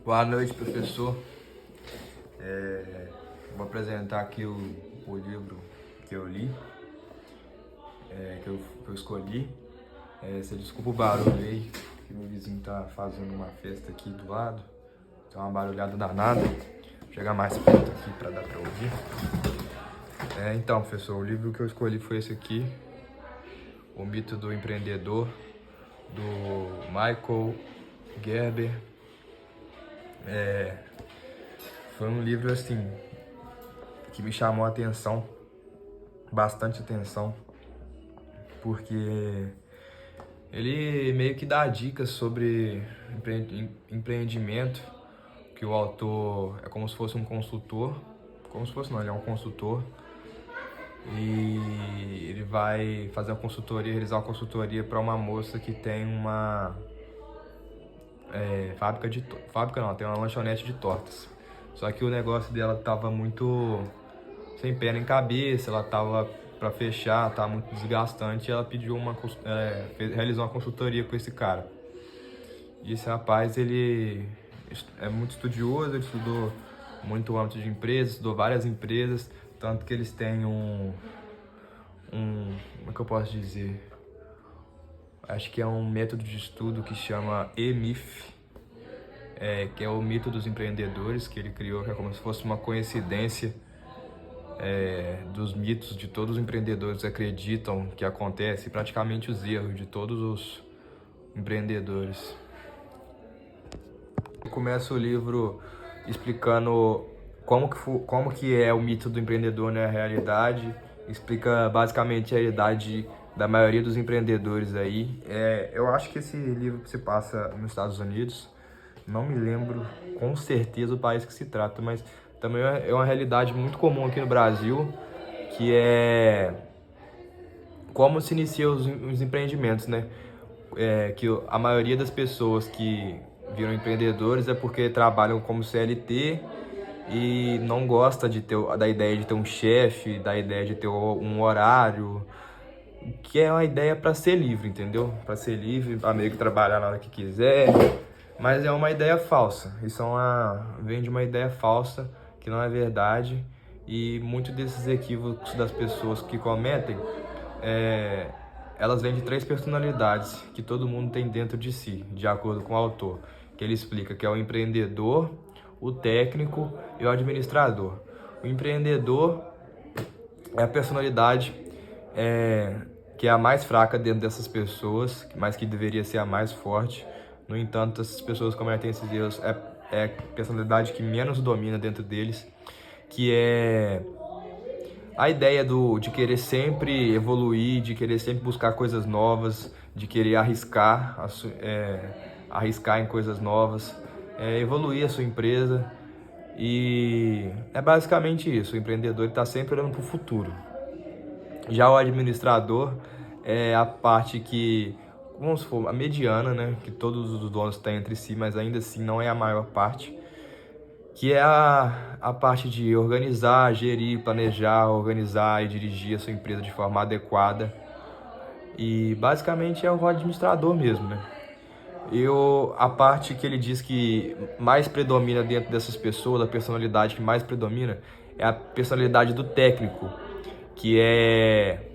Boa noite, professor. Vou apresentar aqui o livro que eu li, que eu escolhi. Você desculpa o barulho aí, que meu vizinho tá fazendo uma festa aqui do lado. Tem uma barulhada danada. Vou chegar mais perto aqui para dar para ouvir. Então, professor, o livro que eu escolhi foi esse aqui, O Mito do Empreendedor, do Michael Gerber. Foi um livro, assim, que me chamou a atenção, bastante atenção, porque ele meio que dá dicas sobre empreendimento, que o autor é como se fosse um consultor, ele é um consultor, e ele vai fazer uma consultoria, realizar uma consultoria para uma moça que tem uma tem uma lanchonete de tortas. Só que o negócio dela tava muito sem pé nem cabeça, ela tava para fechar, tava muito desgastante, e ela pediu realizou uma consultoria com esse cara. E esse rapaz, ele é muito estudioso, ele estudou muito o âmbito de empresas, estudou várias empresas, tanto que eles têm como é que eu posso dizer? Acho que é um método de estudo que chama EMIF, que é o mito dos empreendedores, que ele criou, que é como se fosse uma coincidência dos mitos de todos os empreendedores que acreditam que acontece, praticamente os erros de todos os empreendedores. Começa o livro explicando como que é o mito do empreendedor na realidade, explica basicamente a realidade da maioria dos empreendedores aí. Eu acho que esse livro se passa nos Estados Unidos, não me lembro com certeza o país que se trata, mas também é uma realidade muito comum aqui no Brasil, que é como se iniciam os empreendimentos, né? Que a maioria das pessoas que viram empreendedores é porque trabalham como CLT e não gosta da ideia de ter um chefe, da ideia de ter um horário, que é uma ideia para ser livre, entendeu? Para ser livre, para meio que trabalhar na hora que quiser, mas é uma ideia falsa. Vem de uma ideia falsa que não é verdade, e muitos desses equívocos das pessoas que cometem, elas vêm de 3 personalidades que todo mundo tem dentro de si, de acordo com o autor, que ele explica que é o empreendedor, o técnico e o administrador. O empreendedor é a personalidade que é a mais fraca dentro dessas pessoas, mas que deveria ser a mais forte. No entanto, essas pessoas cometem esses erros. É a personalidade que menos domina dentro deles, que é a ideia de querer sempre evoluir, de querer sempre buscar coisas novas, de querer arriscar em coisas novas, evoluir a sua empresa. E é basicamente isso. O empreendedor está sempre olhando para o futuro. Já o administrador é a parte que, vamos supor, a mediana, né, que todos os donos têm entre si, mas ainda assim não é a maior parte, que é a parte de organizar, gerir, planejar, organizar e dirigir a sua empresa de forma adequada. E basicamente é o administrador mesmo, né? A parte que ele diz que mais predomina dentro dessas pessoas, a personalidade que mais predomina, é a personalidade do técnico, que é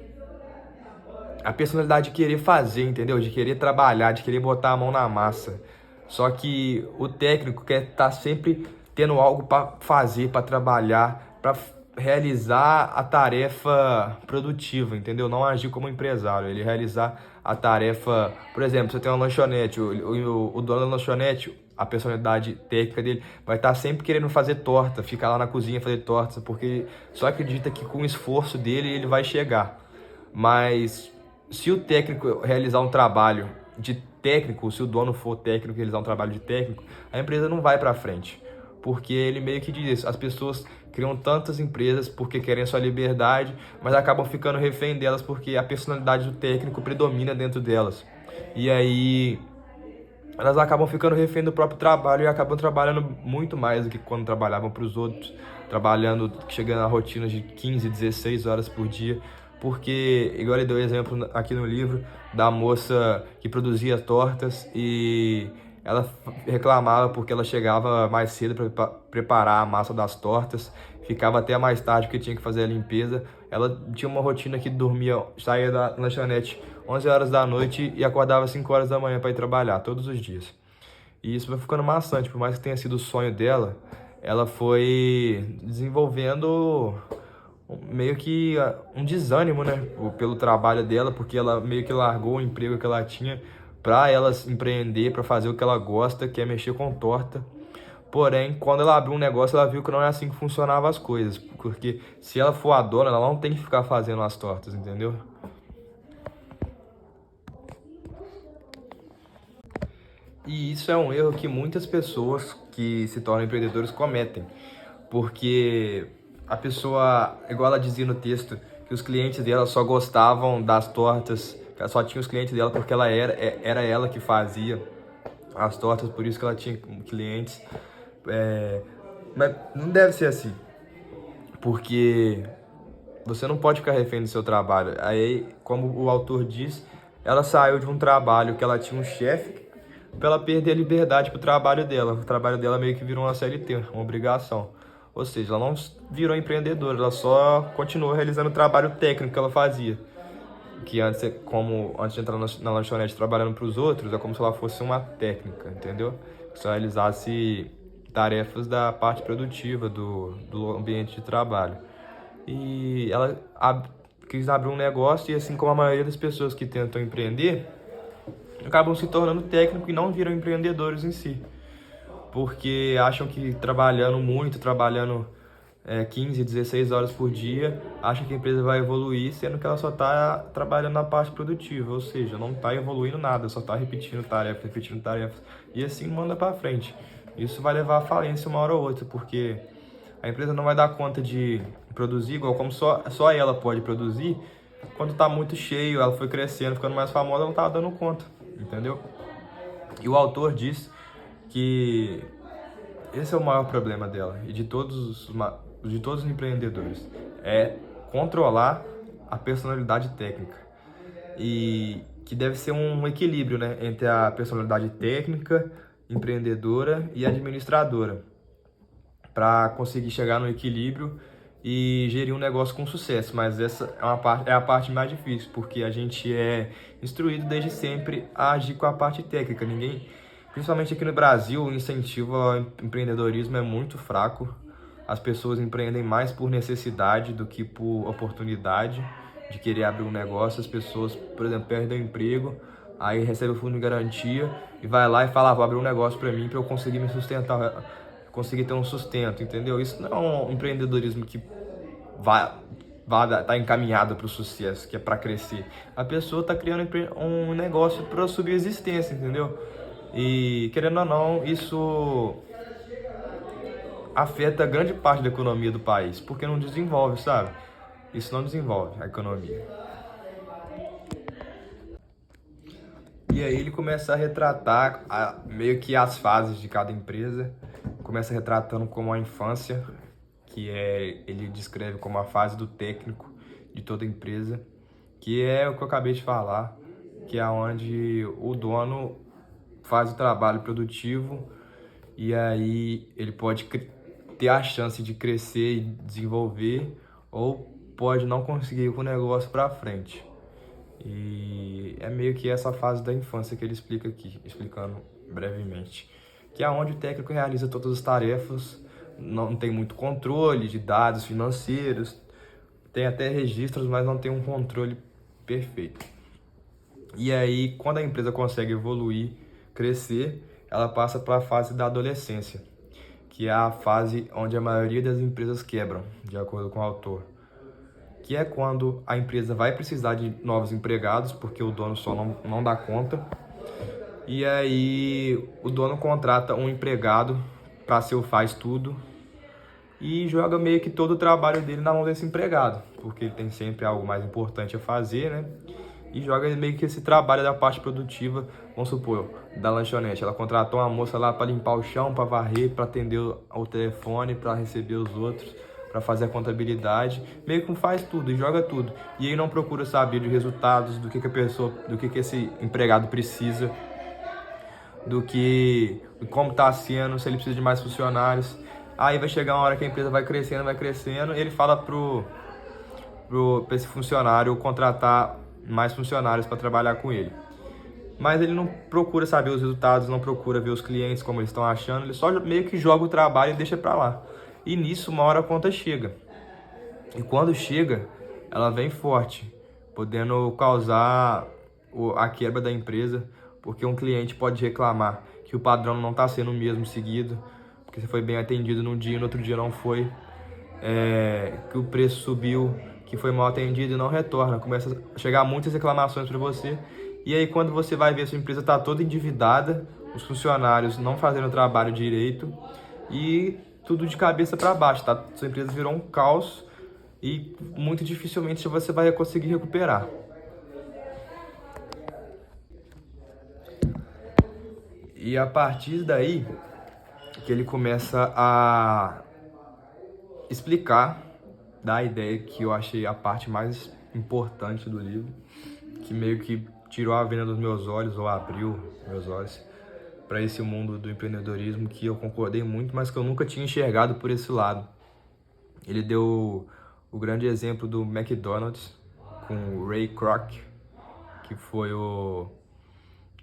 a personalidade de querer fazer, entendeu? De querer trabalhar, de querer botar a mão na massa. Só que o técnico quer estar sempre tendo algo para fazer, para trabalhar, para realizar a tarefa produtiva, entendeu? Não agir como empresário, ele realizar a tarefa. Por exemplo, você tem uma lanchonete, o dono da lanchonete, a personalidade técnica dele vai estar sempre querendo fazer torta, ficar lá na cozinha fazer torta, porque só acredita que com o esforço dele ele vai chegar. Mas se o técnico realizar um trabalho de técnico, se o dono for técnico e realizar um trabalho de técnico, a empresa não vai para frente. Porque ele meio que diz isso, as pessoas criam tantas empresas porque querem a sua liberdade, mas acabam ficando refém delas porque a personalidade do técnico predomina dentro delas. E aí elas acabam ficando refém do próprio trabalho e acabam trabalhando muito mais do que quando trabalhavam para os outros, chegando a rotinas de 15, 16 horas por dia. Porque, igual ele deu exemplo aqui no livro, da moça que produzia tortas e ela reclamava porque ela chegava mais cedo para preparar a massa das tortas, ficava até mais tarde porque tinha que fazer a limpeza. Ela tinha uma rotina que dormia, saía da lanchonete 11 horas da noite e acordava 5 horas da manhã para ir trabalhar, todos os dias. E isso vai ficando maçante, por mais que tenha sido o sonho dela, ela foi desenvolvendo meio que um desânimo, né, pelo trabalho dela, porque ela meio que largou o emprego que ela tinha para ela empreender, para fazer o que ela gosta, que é mexer com torta. Porém, quando ela abriu um negócio, ela viu que não é assim que funcionavam as coisas, porque se ela for a dona, ela não tem que ficar fazendo as tortas, entendeu? E isso é um erro que muitas pessoas que se tornam empreendedores cometem, porque a pessoa, igual ela dizia no texto, que os clientes dela só gostavam das tortas, que ela só tinha os clientes dela porque era ela que fazia as tortas, por isso que ela tinha clientes. É, mas não deve ser assim, porque você não pode ficar refém do seu trabalho. Aí, como o autor diz, ela saiu de um trabalho que ela tinha um chefe para ela perder a liberdade pro trabalho dela. O trabalho dela meio que virou uma CLT, uma obrigação. Ou seja, ela não virou empreendedora, ela só continuou realizando o trabalho técnico que ela fazia. Que antes, antes de entrar na lanchonete trabalhando para os outros, é como se ela fosse uma técnica, entendeu? Que só realizasse tarefas da parte produtiva do ambiente de trabalho. E ela quis abrir um negócio e, assim como a maioria das pessoas que tentam empreender, acabam se tornando técnicos e não viram empreendedores em si. Porque acham que trabalhando muito, trabalhando 15, 16 horas por dia, acham que a empresa vai evoluir, sendo que ela só está trabalhando na parte produtiva, ou seja, não está evoluindo nada, só está repetindo tarefas, e assim manda para frente. Isso vai levar à falência uma hora ou outra, porque a empresa não vai dar conta de produzir, igual como só ela pode produzir. Quando está muito cheio, ela foi crescendo, ficando mais famosa, ela não estava dando conta, entendeu? E o autor diz que esse é o maior problema dela e de todos os empreendedores, é controlar a personalidade técnica. E que deve ser um equilíbrio, né, entre a personalidade técnica, empreendedora e administradora, para conseguir chegar no equilíbrio e gerir um negócio com sucesso. Mas essa é a parte mais difícil, porque a gente é instruído desde sempre a agir com a parte técnica. Ninguém, principalmente aqui no Brasil, o incentivo ao empreendedorismo é muito fraco. As pessoas empreendem mais por necessidade do que por oportunidade de querer abrir um negócio. As pessoas, por exemplo, perdem o emprego, aí recebe o fundo de garantia e vai lá e fala, vou abrir um negócio para mim, para eu conseguir me sustentar, conseguir ter um sustento, entendeu? Isso não é um empreendedorismo que vai tá encaminhado para o sucesso, que é para crescer. A pessoa está criando um negócio para subsistência, entendeu? E querendo ou não, isso afeta grande parte da economia do país, porque não desenvolve, sabe? Isso não desenvolve a economia. E aí ele começa a retratar meio que as fases de cada empresa. Começa retratando como a infância, ele descreve como a fase do técnico de toda empresa, que é o que eu acabei de falar, que é onde o dono faz o trabalho produtivo e aí ele pode ter a chance de crescer e desenvolver, ou pode não conseguir ir com o negócio para frente. E é meio que essa fase da infância que ele explica aqui, explicando brevemente, que é onde o técnico realiza todas as tarefas, não tem muito controle de dados financeiros, tem até registros, mas não tem um controle perfeito. E aí, quando a empresa consegue evoluir, crescer, ela passa para a fase da adolescência, que é a fase onde a maioria das empresas quebram, de acordo com o autor. Que é quando a empresa vai precisar de novos empregados, porque o dono só não dá conta. E aí o dono contrata um empregado para ser o faz tudo e joga meio que todo o trabalho dele na mão desse empregado, porque ele tem sempre algo mais importante a fazer, né? E joga meio que esse trabalho da parte produtiva, vamos supor, da lanchonete. Ela contratou uma moça lá para limpar o chão, para varrer, para atender o telefone, para receber os outros, para fazer a contabilidade, meio que faz tudo e joga tudo. E aí não procura saber de resultados, do que a pessoa, do que esse empregado precisa, do que como está sendo, se ele precisa de mais funcionários. Aí vai chegar uma hora que a empresa vai crescendo, e ele fala pra esse funcionário contratar mais funcionários para trabalhar com ele. Mas ele não procura saber os resultados, não procura ver os clientes como eles estão achando, ele só meio que joga o trabalho e deixa para lá. E nisso, uma hora a conta chega. E quando chega, ela vem forte, podendo causar a quebra da empresa, porque um cliente pode reclamar que o padrão não está sendo o mesmo seguido, porque você foi bem atendido num dia e no outro dia não foi, que o preço subiu, que foi mal atendido e não retorna. Começa a chegar muitas reclamações para você, e aí quando você vai ver, sua empresa está toda endividada, os funcionários não fazendo o trabalho direito e tudo de cabeça para baixo, tá? Sua empresa virou um caos e muito dificilmente você vai conseguir recuperar. E a partir daí que ele começa a explicar, dar a ideia que eu achei a parte mais importante do livro, que meio que tirou a venda dos meus olhos, ou abriu meus olhos para esse mundo do empreendedorismo, que eu concordei muito, mas que eu nunca tinha enxergado por esse lado. Ele deu o grande exemplo do McDonald's com o Ray Kroc, que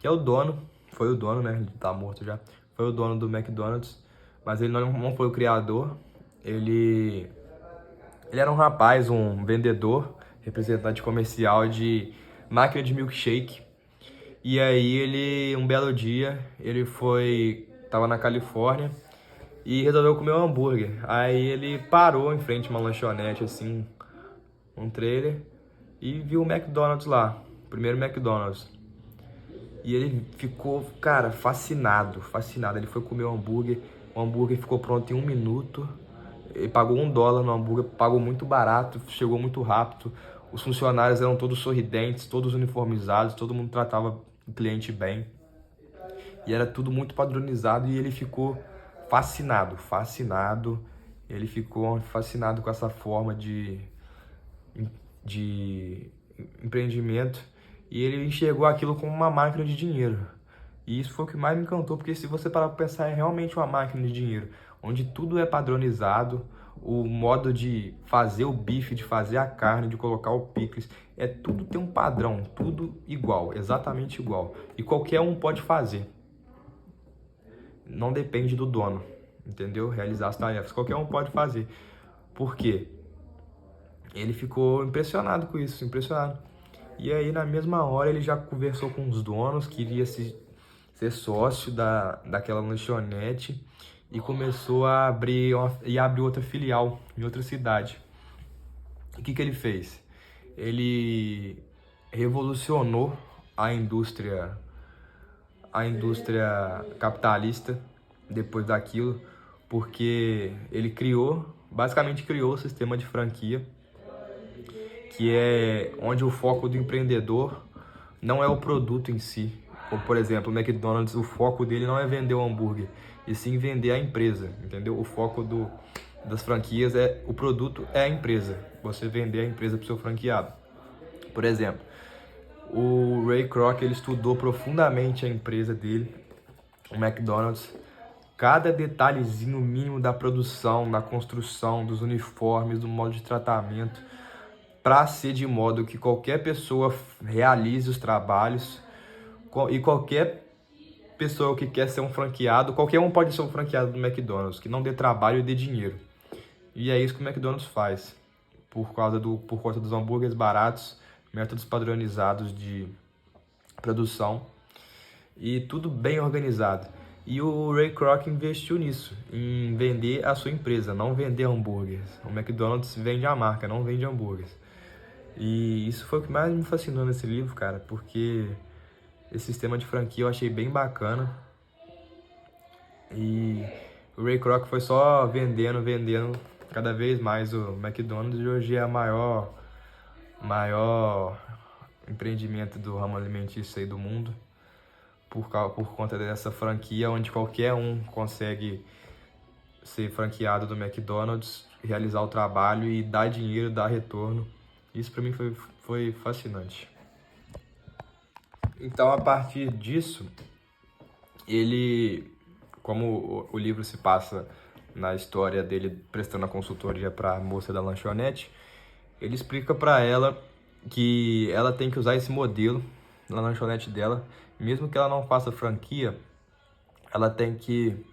é o dono, foi o dono, né? Ele tá morto já. Foi o dono do McDonald's, mas ele não foi o criador. Ele era um rapaz, um vendedor, representante comercial de máquina de milkshake. E aí um belo dia, tava na Califórnia e resolveu comer um hambúrguer. Aí ele parou em frente a uma lanchonete, assim, um trailer, e viu o McDonald's lá, o primeiro McDonald's. E ele ficou, cara, fascinado. Ele foi comer o hambúrguer ficou pronto em 1 minuto. Ele pagou $1 no hambúrguer, pagou muito barato, chegou muito rápido. Os funcionários eram todos sorridentes, todos uniformizados, todo mundo tratava o cliente bem. E era tudo muito padronizado e ele ficou fascinado. Ele ficou fascinado com essa forma de empreendimento e ele enxergou aquilo como uma máquina de dinheiro. E isso foi o que mais me encantou, porque se você parar para pensar, é realmente uma máquina de dinheiro, onde tudo é padronizado, o modo de fazer o bife, de fazer a carne, de colocar o picles, tudo tem um padrão, tudo igual, exatamente igual. E qualquer um pode fazer. Não depende do dono, entendeu? Realizar as tarefas, qualquer um pode fazer. Por quê? Ele ficou impressionado com isso, impressionado. E aí, na mesma hora, ele já conversou com os donos, queria ser sócio daquela lanchonete e começou a abrir outra filial em outra cidade. O que ele fez? Ele revolucionou a indústria capitalista depois daquilo, porque ele basicamente criou o sistema de franquia, que é onde o foco do empreendedor não é o produto em si. Como, por exemplo, o McDonald's, o foco dele não é vender o hambúrguer, e sim vender a empresa, entendeu? O foco das franquias o produto é a empresa, você vender a empresa para o seu franqueado. Por exemplo, o Ray Kroc, ele estudou profundamente a empresa dele, o McDonald's, cada detalhezinho mínimo da produção, da construção, dos uniformes, do modo de tratamento, para ser de modo que qualquer pessoa realize os trabalhos, e qualquer pessoa que quer ser um franqueado, qualquer um pode ser um franqueado do McDonald's, que não dê trabalho e dê dinheiro. E é isso que o McDonald's faz, por conta dos hambúrgueres baratos, métodos padronizados de produção e tudo bem organizado. E o Ray Kroc investiu nisso, em vender a sua empresa, não vender hambúrgueres. O McDonald's vende a marca, não vende hambúrgueres. E isso foi o que mais me fascinou nesse livro, cara, porque esse sistema de franquia eu achei bem bacana. E o Ray Kroc foi só vendendo cada vez mais o McDonald's, e hoje é a maior empreendimento do ramo alimentício aí do mundo, por conta dessa franquia, onde qualquer um consegue ser franqueado do McDonald's, realizar o trabalho e dar dinheiro, dar retorno. Isso para mim foi fascinante. Então, a partir disso, ele, como o livro se passa na história dele prestando a consultoria para a moça da lanchonete, ele explica para ela que ela tem que usar esse modelo na lanchonete dela, mesmo que ela não faça franquia, ela tem que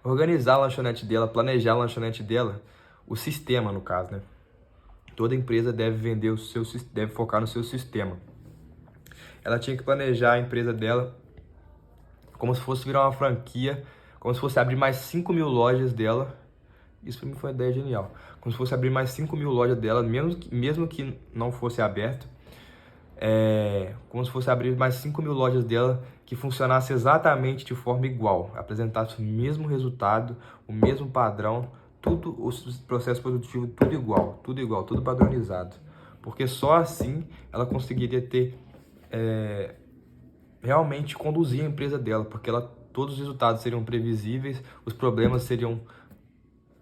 organizar a lanchonete dela, planejar a lanchonete dela, o sistema no caso, né? Toda empresa deve vender deve focar no seu sistema. Ela tinha que planejar a empresa dela como se fosse virar uma franquia, como se fosse abrir mais 5.000 lojas dela. Isso pra mim foi uma ideia genial. Como se fosse abrir mais 5.000 lojas dela, mesmo que não fosse aberto. Como se fosse abrir mais 5.000 lojas dela que funcionasse exatamente de forma igual, apresentasse o mesmo resultado, o mesmo padrão, tudo, o processo produtivo, tudo igual, tudo padronizado. Porque só assim ela conseguiria ter, realmente conduzir a empresa dela, porque todos os resultados seriam previsíveis, os problemas seriam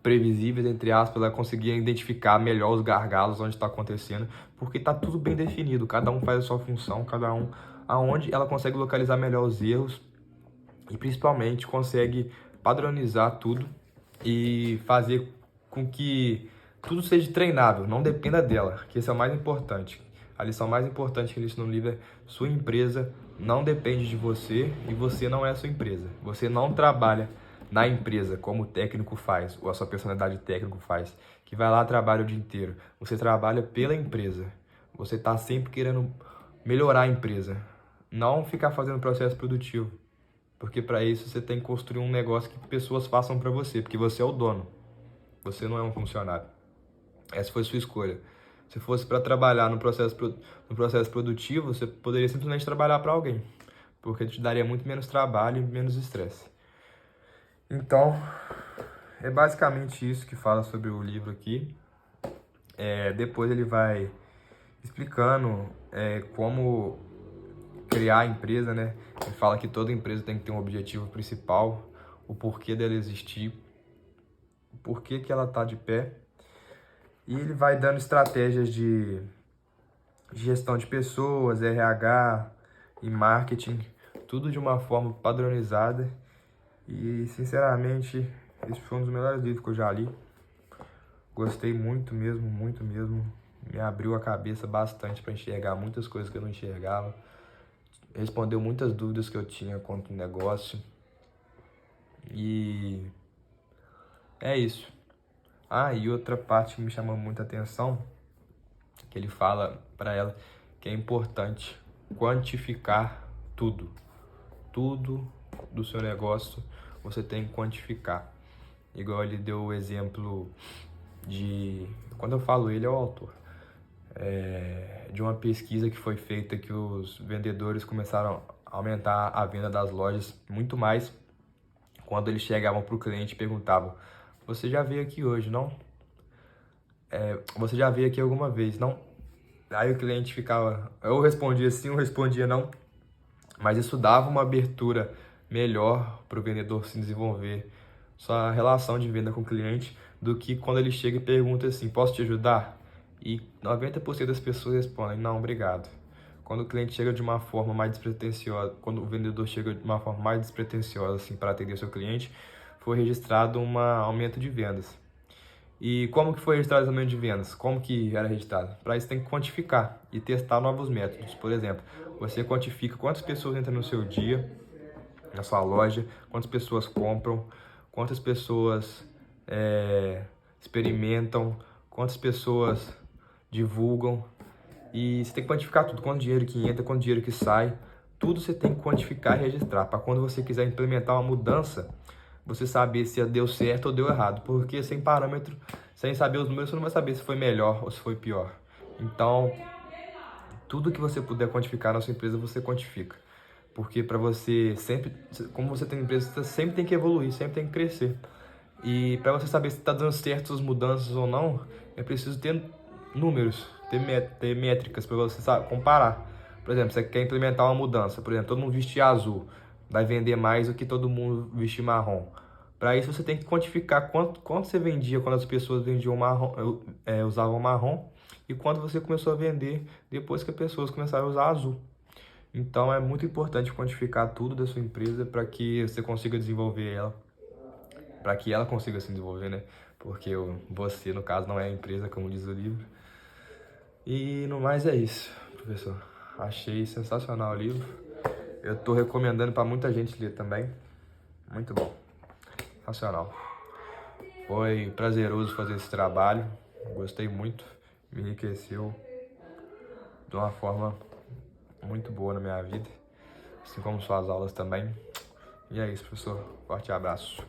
previsíveis, entre aspas, ela conseguia identificar melhor os gargalos onde está acontecendo, porque está tudo bem definido, cada um faz a sua função, cada um aonde ela consegue localizar melhor os erros e principalmente consegue padronizar tudo e fazer com que tudo seja treinável, não dependa dela, que esse é o mais importante. A lição mais importante que existe no livro é: sua empresa não depende de você e você não é a sua empresa. Você não trabalha na empresa como o técnico faz, ou a sua personalidade técnico faz, que vai lá trabalha o dia inteiro. Você trabalha pela empresa. Você está sempre querendo melhorar a empresa, não ficar fazendo processo produtivo. Porque para isso você tem que construir um negócio que pessoas façam para você, porque você é o dono. Você não é um funcionário. Essa foi a sua escolha. Se fosse para trabalhar no processo produtivo, você poderia simplesmente trabalhar para alguém, porque te daria muito menos trabalho e menos estresse. Então, é basicamente isso que fala sobre o livro aqui. Depois ele vai explicando como criar a empresa, né? Ele fala que toda empresa tem que ter um objetivo principal, o porquê dela existir, o porquê que ela está de pé. E ele vai dando estratégias de gestão de pessoas, RH e marketing, tudo de uma forma padronizada. E, sinceramente, esse foi um dos melhores livros que eu já li. Gostei muito mesmo, muito mesmo. Me abriu a cabeça bastante para enxergar muitas coisas que eu não enxergava. Respondeu muitas dúvidas que eu tinha quanto ao negócio. E é isso. E outra parte que me chamou muita atenção, que ele fala para ela que é importante quantificar tudo. Tudo do seu negócio você tem que quantificar. Igual ele deu o exemplo de... Quando eu falo ele, é o autor. De uma pesquisa que foi feita que os vendedores começaram a aumentar a venda das lojas muito mais quando eles chegavam para o cliente e perguntavam: você já veio aqui hoje, não? Você já veio aqui alguma vez, não? Aí o cliente ficava... Eu respondia sim, eu respondia não. Mas isso dava uma abertura melhor para o vendedor se desenvolver sua relação de venda com o cliente, do que quando ele chega e pergunta assim: posso te ajudar? E 90% das pessoas respondem: não, obrigado. Quando o cliente chega de uma forma mais despretensiosa, quando o vendedor chega de uma forma mais despretensiosa assim, para atender o seu cliente, foi registrado um aumento de vendas. E como que foi registrado esse aumento de vendas? Como que era registrado? Para isso tem que quantificar e testar novos métodos. Por exemplo, você quantifica quantas pessoas entram no seu dia, na sua loja, quantas pessoas compram, quantas pessoas experimentam, quantas pessoas divulgam. E você tem que quantificar tudo, quanto dinheiro que entra, quanto dinheiro que sai. Tudo você tem que quantificar e registrar, para quando você quiser implementar uma mudança, você saber se deu certo ou deu errado. Porque sem parâmetro, sem saber os números, você não vai saber se foi melhor ou se foi pior. Então, tudo que você puder quantificar na sua empresa, você quantifica. Porque para você sempre, como você tem empresa, você sempre tem que evoluir, sempre tem que crescer. E para você saber se está dando certo as mudanças ou não, é preciso ter números, ter métricas para você comparar. Por exemplo, você quer implementar uma mudança, por exemplo, todo mundo vestir azul, vai vender mais do que todo mundo vestir marrom. Para isso você tem que quantificar quanto você vendia quando as pessoas vendiam marrom, usavam marrom, e quando você começou a vender depois que as pessoas começaram a usar azul. Então é muito importante quantificar tudo da sua empresa para que você consiga desenvolver ela, para que ela consiga se desenvolver, né? Porque você, no caso, não é a empresa, como diz o livro. E no mais é isso, professor. Achei sensacional o livro. Eu tô recomendando para muita gente ler também. Muito bom. Sensacional. Foi prazeroso fazer esse trabalho. Gostei muito. Me enriqueceu de uma forma muito boa na minha vida. Assim como suas aulas também. E é isso, professor. Forte abraço.